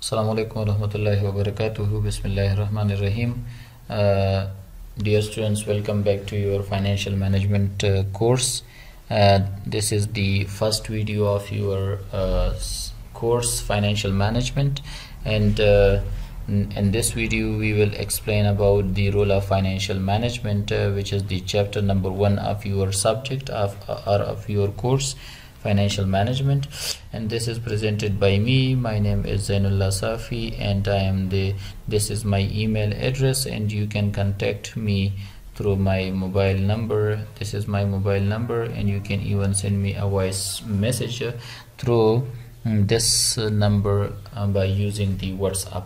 Assalamu alaikum warahmatullahi wabarakatuh. Bismillahirrahmanirrahim. Dear students, welcome back to your financial management course. This is the first video of your course financial management, and in this video we will explain about the role of financial management, which is the chapter number 1 of your subject of your course financial management. And this is presented by me. My name is Zainullah Safi, and this is my email address, and you can contact me through my mobile number. This is my mobile number, and you can even send me a voice message through this number by using the WhatsApp.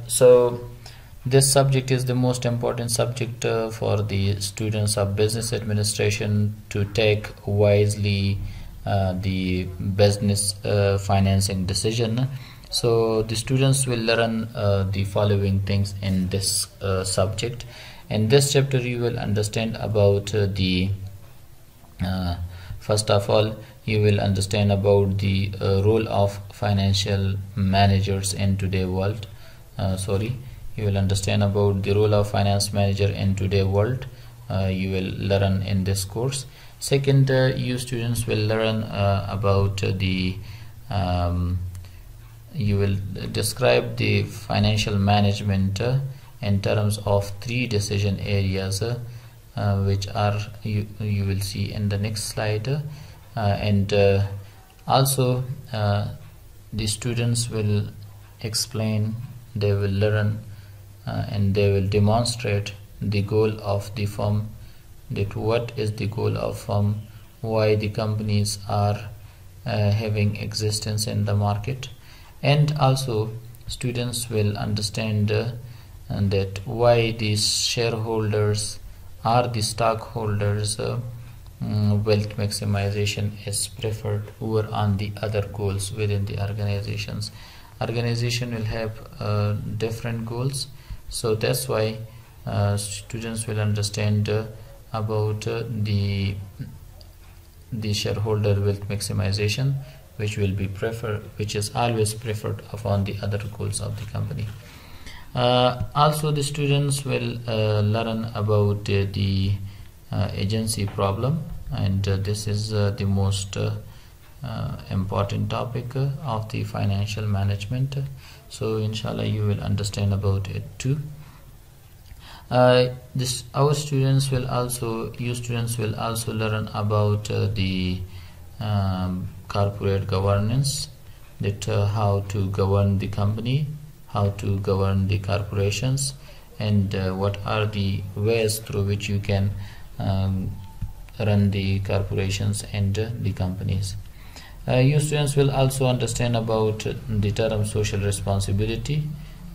So this subject is the most important subject for the students of business administration to take wisely the business financing decision. So the students will learn the following things in this subject. In this chapter you will understand about first of all, you will understand about the role of financial managers in today's world. You will understand about the role of finance manager in today's world. You will learn in this course. Second, you students will learn about you will describe the financial management in terms of 3 decision areas, which are you will see in the next slide. And also the students will explain, they will learn and they will demonstrate the goal of the firm, that what is the goal of firm, why the companies are having existence in the market, and also students will understand that why these shareholders or the stockholders wealth maximization is preferred over on the other goals within the organizations. Organization will have different goals, so that's why students will understand about the shareholder wealth maximization, which will be which is always preferred upon the other goals of the company. Also the students will learn about the agency problem, and this is the most important topic of the financial management. So inshallah you will understand about it too. Our students will also, you students will also learn about the corporate governance, that how to govern the company, how to govern the corporations, and what are the ways through which you can run the corporations and the companies. You students will also understand about the term social responsibility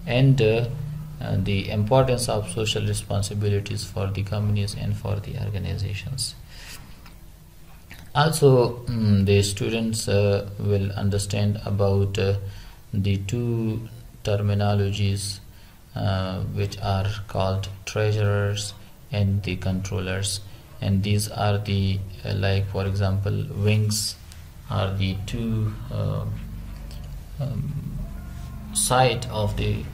and the importance of social responsibilities for the companies and for the organizations. Also the students will understand about the 2 terminologies which are called treasurers and the controllers, and these are the like for example wings are the 2 side of the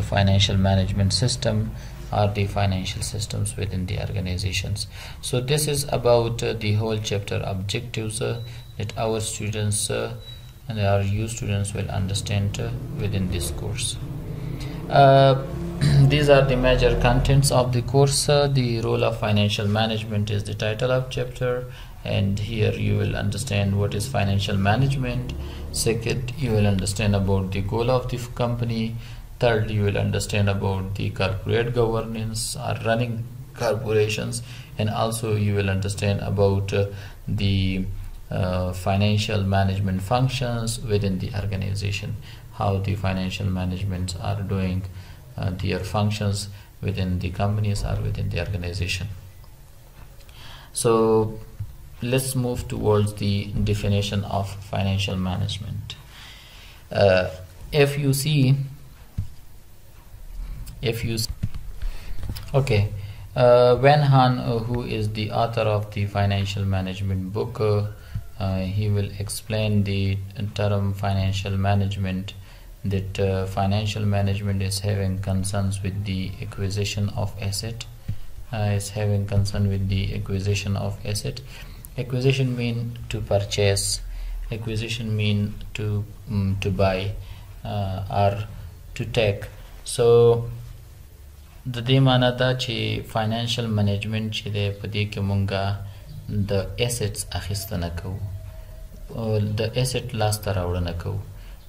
financial management system, or the financial systems within the organizations. So this is about the whole chapter objectives that our students and our you students will understand within this course. These are the major contents of the course. The role of financial management is the title of chapter, and here you will understand what is financial management. Second, you will understand about the goal of the company. Third, you will understand about the corporate governance or running corporations, and also you will understand about the financial management functions within the organization, how the financial managements are doing their functions within the companies or within the organization. So let's move towards the definition of financial management. If you see Van Han, who is the author of the financial management book, he will explain the term financial management that financial management is having concerns with the acquisition of asset. Acquisition mean to purchase, acquisition mean to buy or to take. So د دې معنا دا چې فاینانشل منیجمنت چې دی په دې کې مونږه د ایسټس اخیستنه کوو، د ایسټ لاسته راوړنه کوو.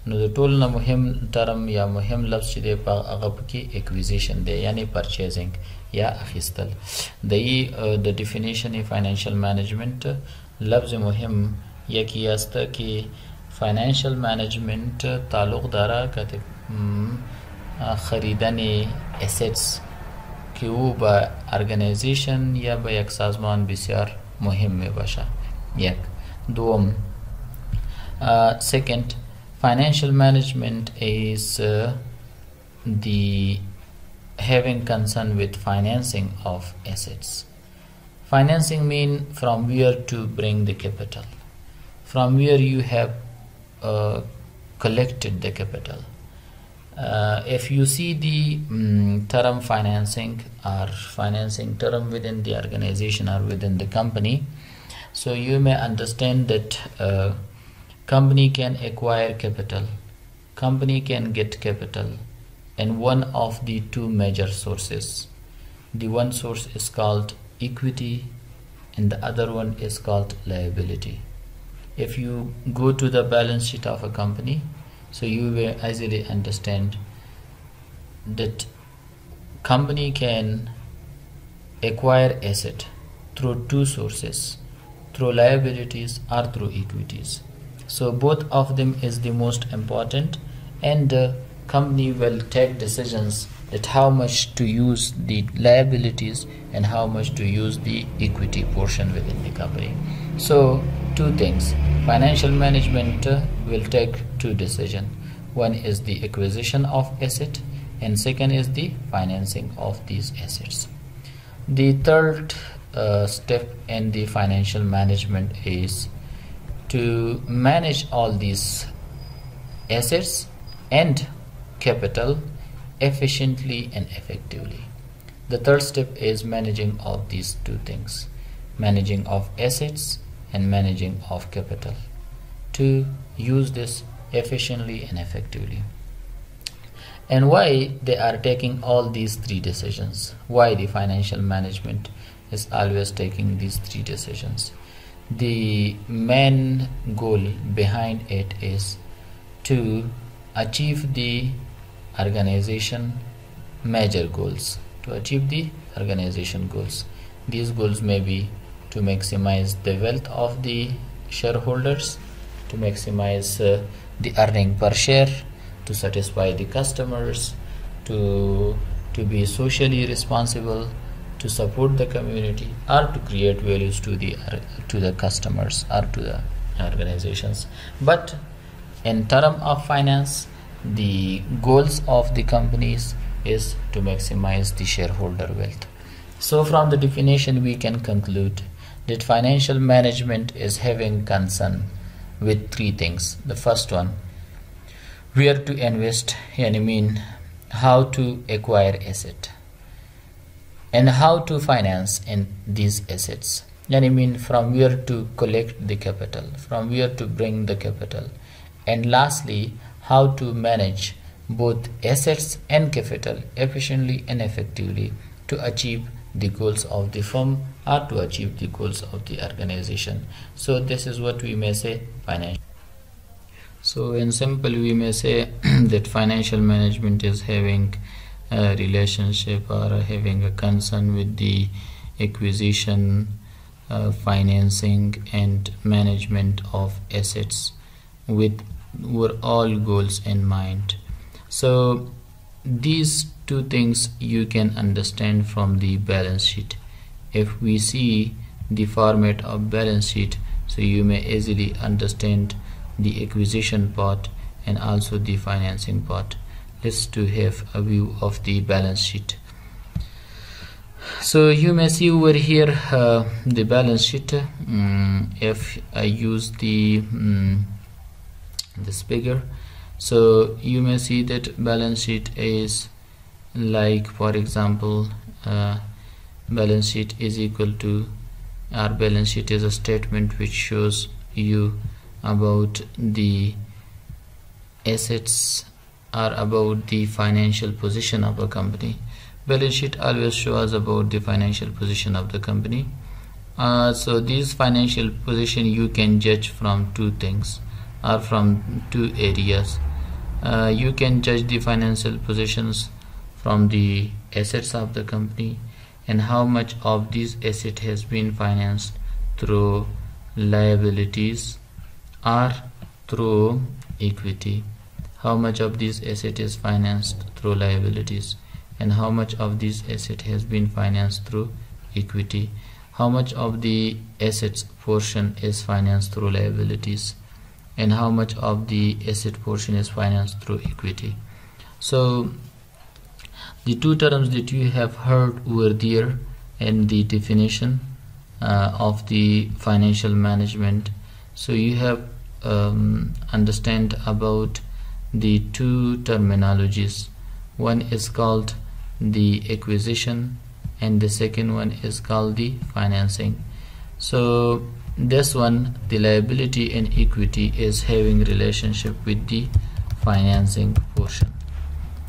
نو د ټول نه مهم ټرم یا مهم لفظ چې دی په هغه پکې اکویزیشن دی، یعنی پرچیزنگ یا اخیستل. د ډیفینیشن فاینانشل منیجمنت لفظ مهم یکی است که فاینانشل منیجمنت تعلق داره که خریدن اسیتس که او با ارگانیزیشن یا با یک سازمان بسیار مهم می باشه. یک. دوم، second, financial management is the having concern with financing of assets. Financing mean from where to bring the capital, from where you have collected the capital. If you see the term financing or financing term within the organization or within the company, so you may understand that company can acquire capital, company can get capital in one of the two major sources. The one source is called equity and the other one is called liability. If you go to the balance sheet of a company, so you will easily understand that company can acquire asset through two sources, through liabilities or through equities. So both of them is the most important, and the company will take decisions that how much to use the liabilities and how much to use the equity portion within the company. So two things, financial management will take two decisions. One is the acquisition of asset and second is the financing of these assets. The third step in the financial management is to manage all these assets and capital efficiently and effectively. The third step is managing of these two things, managing of assets and managing of capital, to use this efficiently and effectively. And why they are taking all these three decisions? Why the financial management is always taking these three decisions? The main goal behind it is to achieve the organization major goals, to achieve the organization goals. These goals may be to maximize the wealth of the shareholders, to maximize the earning per share, to satisfy the customers, to be socially responsible, to support the community, or to create values to the customers or to the organizations. But in terms of finance, the goals of the companies is to maximize the shareholder wealth. So from the definition we can conclude that financial management is having concern with three things. The first one, where to invest, mean how to acquire asset, and how to finance in these assets, mean from where to collect the capital, from where to bring the capital, and lastly how to manage both assets and capital efficiently and effectively to achieve the goals of the firm or to achieve the goals of the organization. So this is what we may say financial. So in simple we may say that financial management is having a relationship or having a concern with the acquisition, financing and management of assets with all goals in mind. So these two things you can understand from the balance sheet. If we see the format of balance sheet, so you may easily understand the acquisition part and also the financing part. Let's to have a view of the balance sheet. So you may see over here the balance sheet. If I use this figure, So you may see that balance sheet is like, for example, balance sheet is equal to, our balance sheet is a statement which shows you about the assets or about the financial position of a company. Balance sheet always shows about the financial position of the company. So this financial position you can judge from two things or from two areas. You can judge the financial positions from the assets of the company and how much of this asset has been financed through liabilities or through equity. How much of this asset is financed through liabilities and how much of this asset has been financed through equity. How much of the assets portion is financed through liabilities and how much of the asset portion is financed through equity. So the two terms that you have heard over there in the definition of the financial management. So you have understand about the two terminologies. One is called the acquisition and the second one is called the financing. So this one, the liability and equity, is having relationship with the financing portion.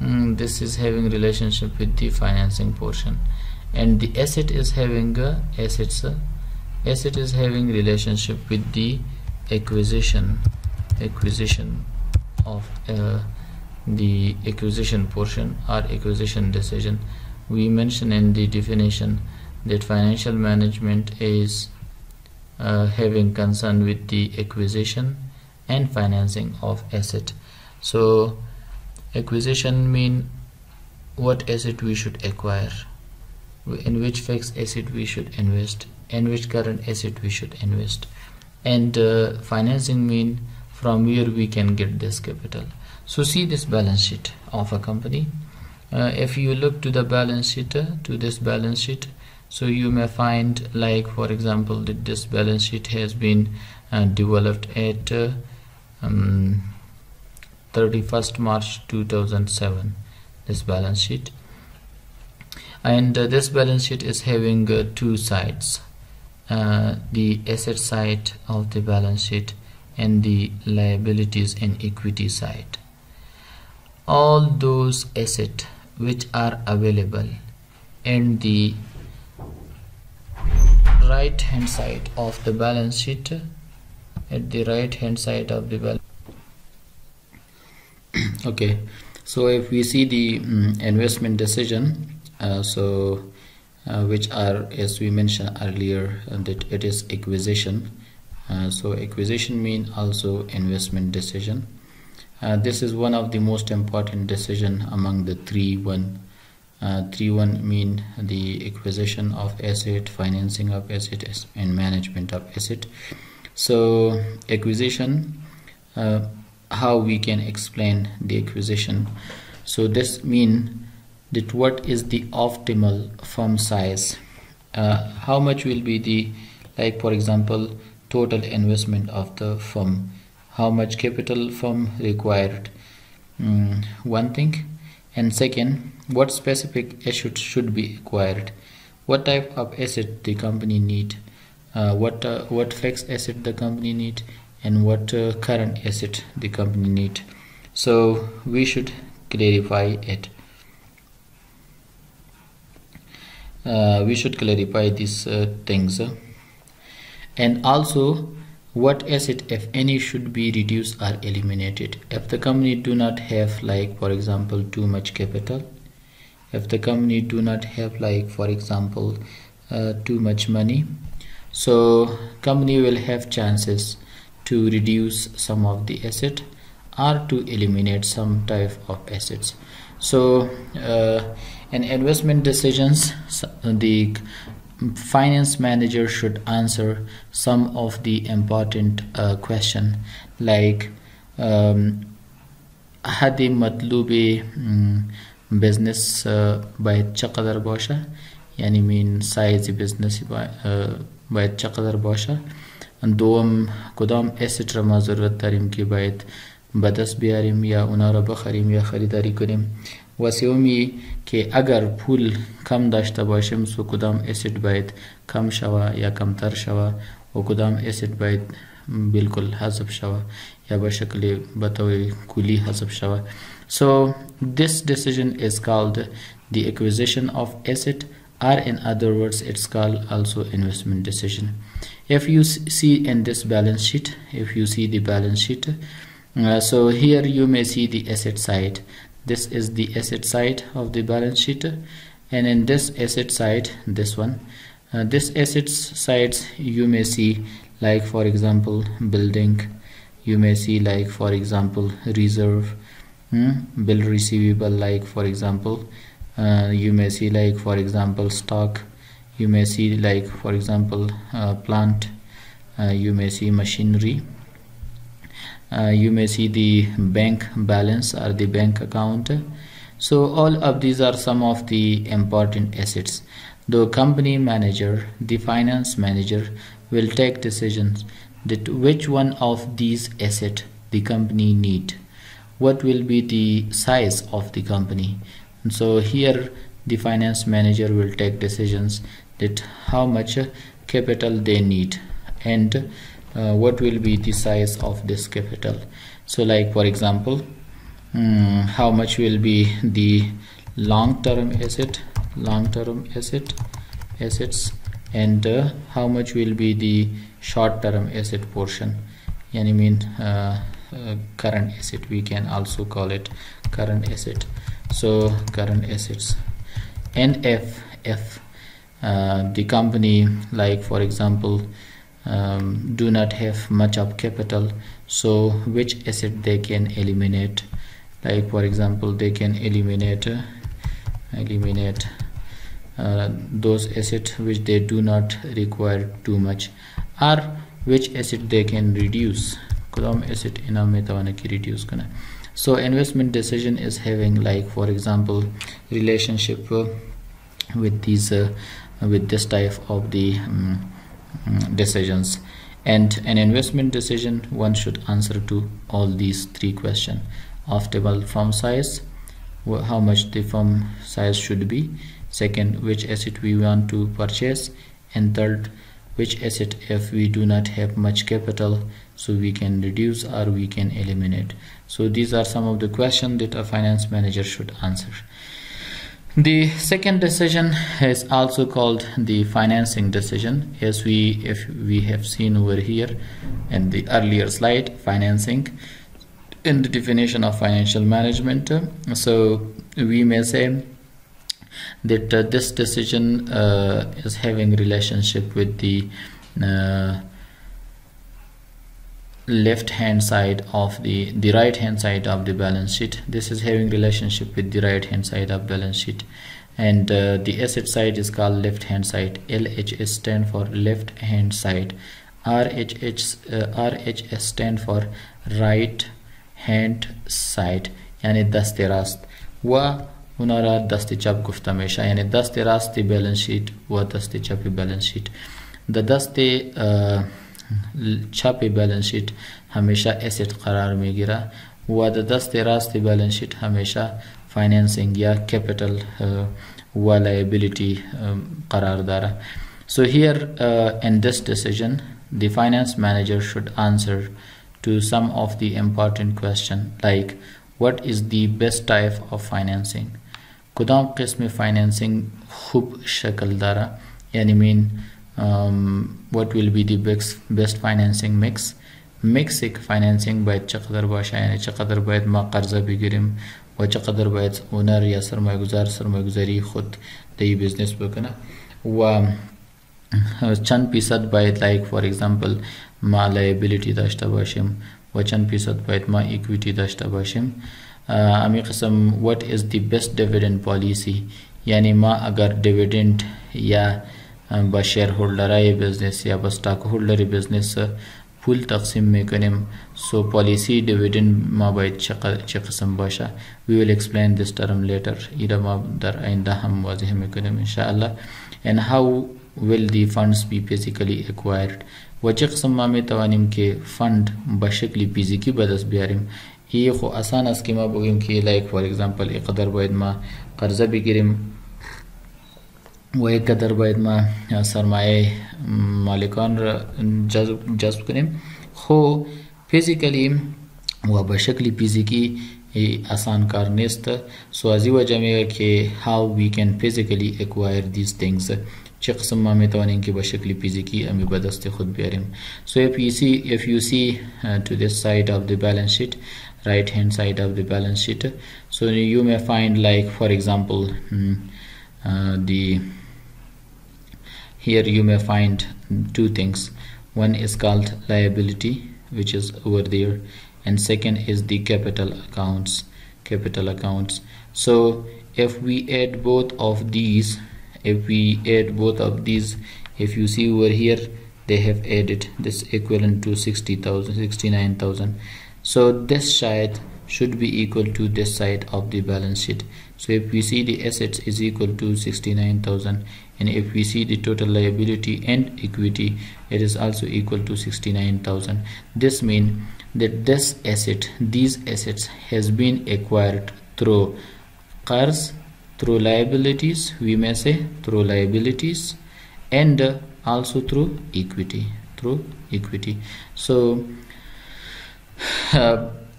This is having relationship with the financing portion, and the asset is having asset is having relationship with the acquisition of the acquisition portion or acquisition decision. We mentioned in the definition that financial management is having concern with the acquisition and financing of asset. So acquisition mean what asset we should acquire, in which fixed asset we should invest, in which current asset we should invest, and financing mean from where we can get this capital. So see this balance sheet of a company. If you look to the balance sheet, to this balance sheet, so you may find, like for example, that this balance sheet has been developed at 31st March 2007, this balance sheet, and this balance sheet is having two sides, the asset side of the balance sheet and the liabilities and equity side. All those assets which are available in the right hand side of the balance sheet, at the right hand side of the balance. Okay, so if we see the investment decision, which are, as we mentioned earlier, that it is acquisition. So acquisition mean also investment decision. This is one of the most important decision among the three. One mean the acquisition of asset, financing of asset, and management of asset. So acquisition, how we can explain the acquisition? So this mean that what is the optimal firm size, how much will be the, like for example, total investment of the firm, how much capital firm required, one thing, and second, what specific assets should be acquired, what type of asset the company need, what fixed asset the company need, and what current asset the company need. So we should clarify it. We should clarify these things, and also what asset, if any, should be reduced or eliminated if the company do not have, like for example, too much capital, if the company do not have, like for example, too much money. So company will have chances to reduce some of the asset or to eliminate some type of assets. So in investment decisions, the finance manager should answer some of the important question, like هذه مطلوبة business باید چقدر باشه، یعنی مین سایز business باید چقدر باشه. دوم کدام asset را ما ضرورت داریم که باید بدست بیاریم یا اونا را بخریم یا خریداری کنیم. و سومی که اگر پول کم داشته باشیم سو کدام اسید باید کم شوه یا کمتر شوه و کدام اسید باید بالکل حذف شوه یا به شکل بطور کلی حذف شوه. So this decision is called the acquisition of asset, or in other words it's called also investment decision. If you see in this balance sheet, if you see the balance sheet, so here you may see the asset side. This is the asset side of the balance sheet, and in this asset side, this one, this asset sides you may see, like for example building, you may see like for example reserve, bill receivable, like for example you may see like for example stock, you may see like for example plant, you may see machinery, you may see the bank balance or the bank account. So all of these are some of the important assets. The company manager, the finance manager, will take decisions that which one of these assets the company need, what will be the size of the company. And so here the finance manager will take decisions that how much capital they need and what will be the size of this capital. So like for example how much will be the long-term assets and how much will be the short-term asset portion, yani mean current asset, we can also call it current asset. So current assets. And if the company, like for example do not have much of capital, so which asset they can eliminate, like for example they can eliminate those assets which they do not require too much, or which asset they can reduce, kodam asset ina mein tawana ki reduce kana. So investment decision is having like for example relationship with these with this type of the decisions. And an investment decision, one should answer to all these three questions: optimal firm size, how much the firm size should be; second, which asset we want to purchase; and third, which asset if we do not have much capital so we can reduce or we can eliminate. So these are some of the questions that a finance manager should answer. The second decision is also called the financing decision, as if we have seen over here in the earlier slide, financing in the definition of financial management. So we may say that this decision is having relationship with the left hand side of the right hand side of the balance sheet. This is having relationship with the right hand side of balance sheet, and the asset side is called left hand side. LHS stand for left hand side, RHS stand for right hand side, yani dast rast wa unara dast chap gufta mesha, yani dast rast balance sheet wa dast chap balance sheet. The dast چپ balance sheet हमेशा asset करार में गिरा व द दस्त रास्त balance sheet हमेशा financing या कैपिटल व लायबिलिटी करार दारा. So here in this decision the finance manager should answer to some of the important question, like what is the best type of financing, कदम किस्म फाइनेंसिंग खूब शक्ल दारा, यानी mean what will be the best financing mix एक financing باید چقدر باشه، یعنی چقدر باید ما قرضه بگیریم و چقدر باید اونر یا سرمایه‌گذاری خود دی بیزنس بکنه و چند فیصد باید like for example ما liability داشته باشیم و چند فیصد باید ما equity داشته باشیم. امی قسم what is the best dividend policy، یعنی ما اگر dividend یا با شیر هولدرای بزنس یا با ستاک هولدری بزنس پول تقسیم میکنیم، سو پالیسی دیویدند ما باید چه قسم باشه. we will explain this term later، ایره ما در آینده هم واضح میکنیم انشاءالله. and how will the funds be physically acquired، و چه قسم ما میتوانیم که فند به شکل فیزیکی به دست بیاریم. هي خو اسانه سکیما بگیم که like for example اقدر باید ما قرضه بگیریم و یک قدر باید ما سرمایه مالکان را جذب کنیم. خو فیزیکلی و به شکل فیزیکی آسان کار نیست. سو از این وجه میگه که how we can physically acquire these things، چه قسم ما میتوانیم که به شکل فیزیکی امی به دست خود بیاریم. So if you see to this side of the balance sheet, right hand side of the balance sheet, so you may find like for example here you may find two things. One is called liability, which is over there, and second is the capital accounts. So if we add both of these, if you see over here, they have added this equivalent to 69,000. So this side should be equal to this side of the balance sheet. So if we see the assets is equal to 69,000, and if we see the total liability and equity, it is also equal to 69,000. This means that these assets has been acquired through qars, through liabilities, we may say through liabilities, and also through equity. So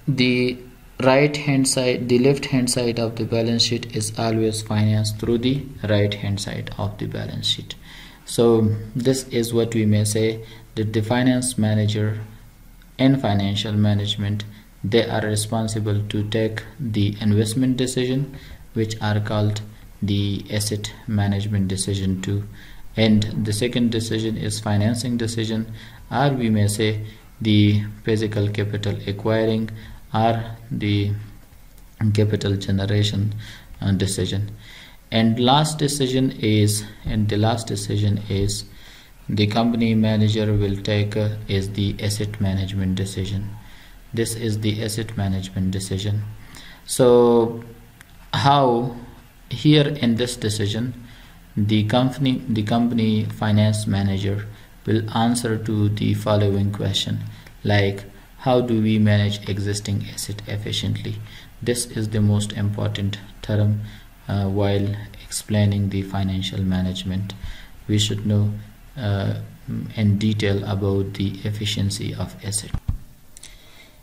the left hand side of the balance sheet is always financed through the right hand side of the balance sheet. So this is what we may say, that the finance manager and financial management, they are responsible to take the investment decision, which are called the asset management decision too, and the second decision is financing decision, or we may say the physical capital acquiring or the capital generation decision. And the last decision is the company manager will take is the asset management decision. This is the asset management decision. So how here in this decision, the company finance manager will answer to the following question, like how do we manage existing asset efficiently? This is the most important term while explaining the financial management. We should know in detail about the efficiency of asset.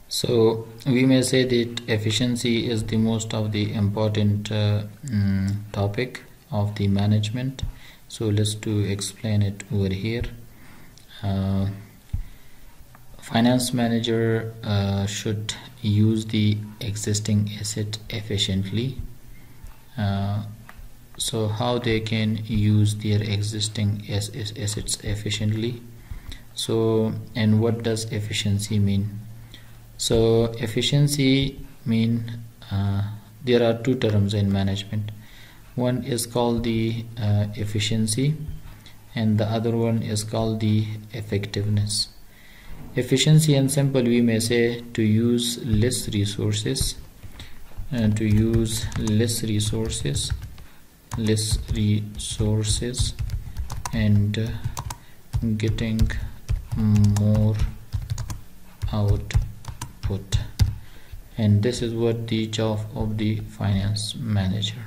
So we may say that efficiency is the most of the important topic of the management. So let's explain it over here. Finance manager should use the existing asset efficiently. So how they can use their existing assets efficiently? So, and what does efficiency mean? So efficiency mean there are two terms in management. One is called the efficiency, and the other one is called the effectiveness. Efficiency in simple we may say to use less resources, and getting more output. And this is what the job of the finance manager,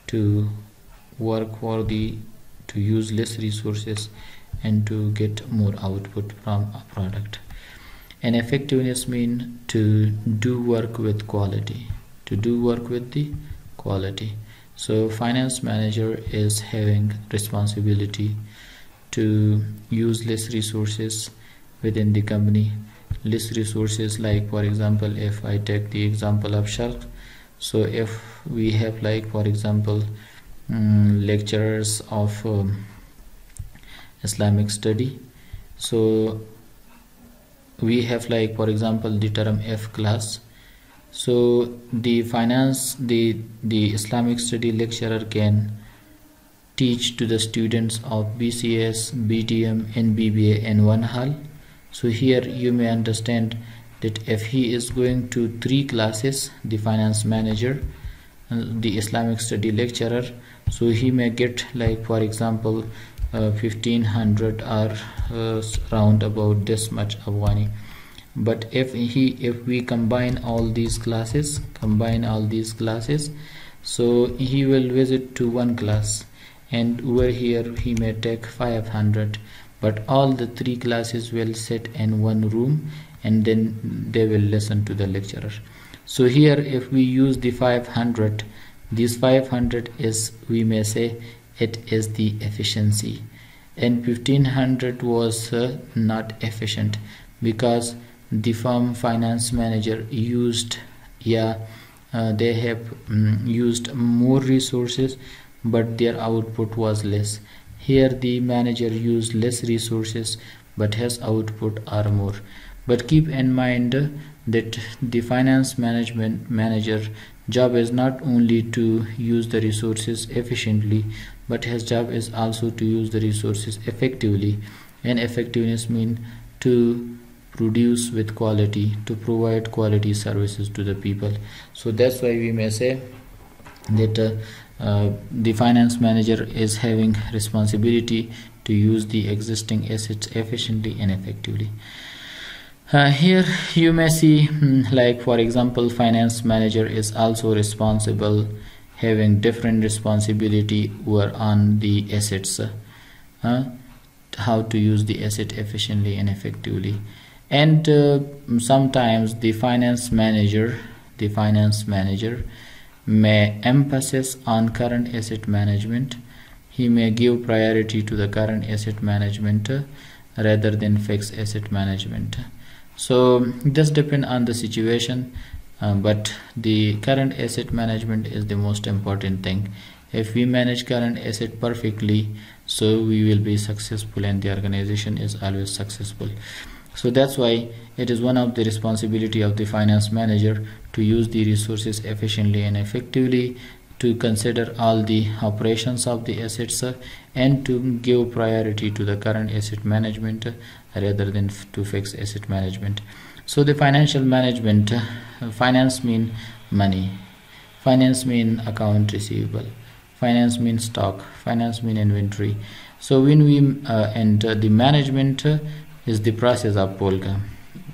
to work for to use less resources and to get more output from a product. And effectiveness mean to do work with quality, So finance manager is having responsibility to use less resources within the company. Less resources, like for example, if I take the example of Sharq, so if we have like for example lecturers of Islamic study, so we have like for example the term F class. So the Islamic study lecturer can teach to the students of BCS, BTM and BBA in one hall. So here you may understand that if he is going to 3 classes, the finance manager, the Islamic study lecturer, so he may get like for example 1500 or round about this much Afghani. but if we combine all these classes, so he will visit to one class, and over here he may take 500, but all the three classes will sit in one room and then they will listen to the lecturer. So here if we use the 500, this 500 is, we may say, it is the efficiency, and 1500 was not efficient because the firm finance manager used, they have used more resources, but their output was less. Here the manager used less resources, but his output are more. But keep in mind that the finance manager job is not only to use the resources efficiently, but his job is also to use the resources effectively, and effectiveness means to produce with quality, to provide quality services to the people. So that's why we may say that the finance manager is having responsibility to use the existing assets efficiently and effectively. Here you may see, like for example, finance manager is also responsible, having different responsibility over on the assets, how to use the asset efficiently and effectively. And sometimes the finance manager may emphasis on current asset management. He may give priority to the current asset management rather than fixed asset management. So this depends on the situation, but the current asset management is the most important thing. If we manage current asset perfectly, so we will be successful, and the organization is always successful. So that's why it is one of the responsibility of the finance manager to use the resources efficiently and effectively, to consider all the operations of the assets, and to give priority to the current asset management rather than to fix asset management. So the financial management, finance mean money, finance mean account receivable, finance mean stock, finance mean inventory. So when we and the management is the process of Polka.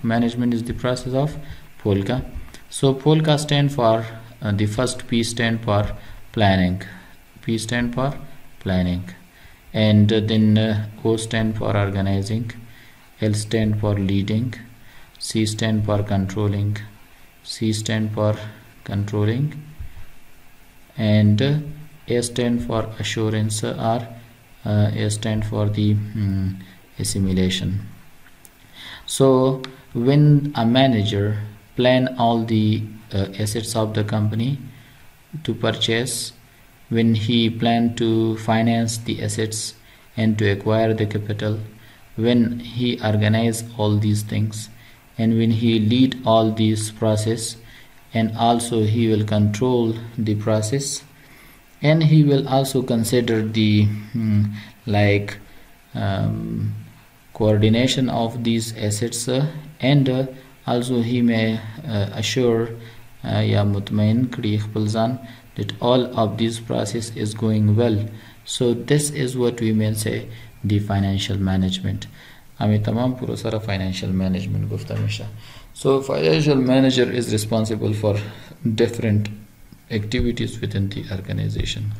Management is the process of Polka. So Polka stand for the first P stand for planning, P stand for planning, and then O stand for organizing, L stand for leading, C stand for controlling, C stand for controlling, and A stand for assurance, or A stand for the assimilation. So when a manager plan all the assets of the company to purchase, when he plan to finance the assets and to acquire the capital, when he organize all these things, and when he lead all these process, and also he will control the process, and he will also consider the coordination of these assets, and also he may assure that all of this process is going well. So this is what we may say the financial management. Financial management. So financial manager is responsible for different activities within the organization.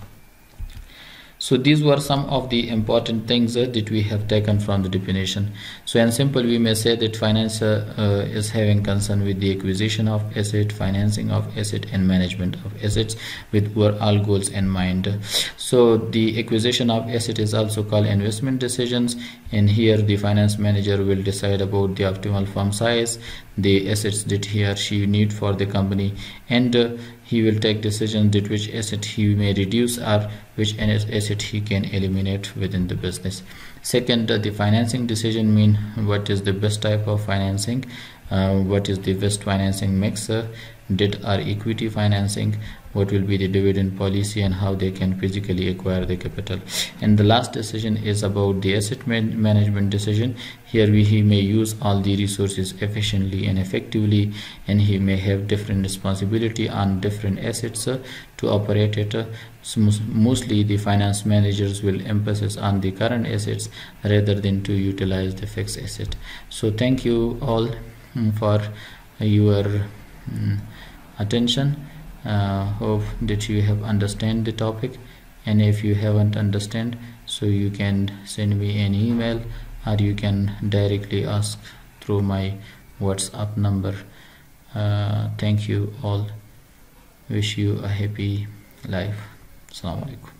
So these were some of the important things that we have taken from the definition. So in simple, we may say that finance is having concern with the acquisition of asset, financing of asset, and management of assets with all goals in mind. So the acquisition of asset is also called investment decisions, and here the finance manager will decide about the optimal firm size, the assets that he or she need for the company, and he will take decisions that which asset he may reduce or which asset he can eliminate within the business. Second, the financing decision mean what is the best type of financing, what is the best financing mix, debt or equity financing, what will be the dividend policy, and how they can physically acquire the capital. And the last decision is about the asset management decision. Here he may use all the resources efficiently and effectively, and he may have different responsibility on different assets to operate it. Mostly the finance managers will emphasis on the current assets rather than to utilize the fixed asset. So thank you all. for your attention. Hope that you have understand the topic, and if you haven't understand, so you can send me an email, or you can directly ask through my WhatsApp number. Thank you all. Wish you a happy life. Assalamu alaikum.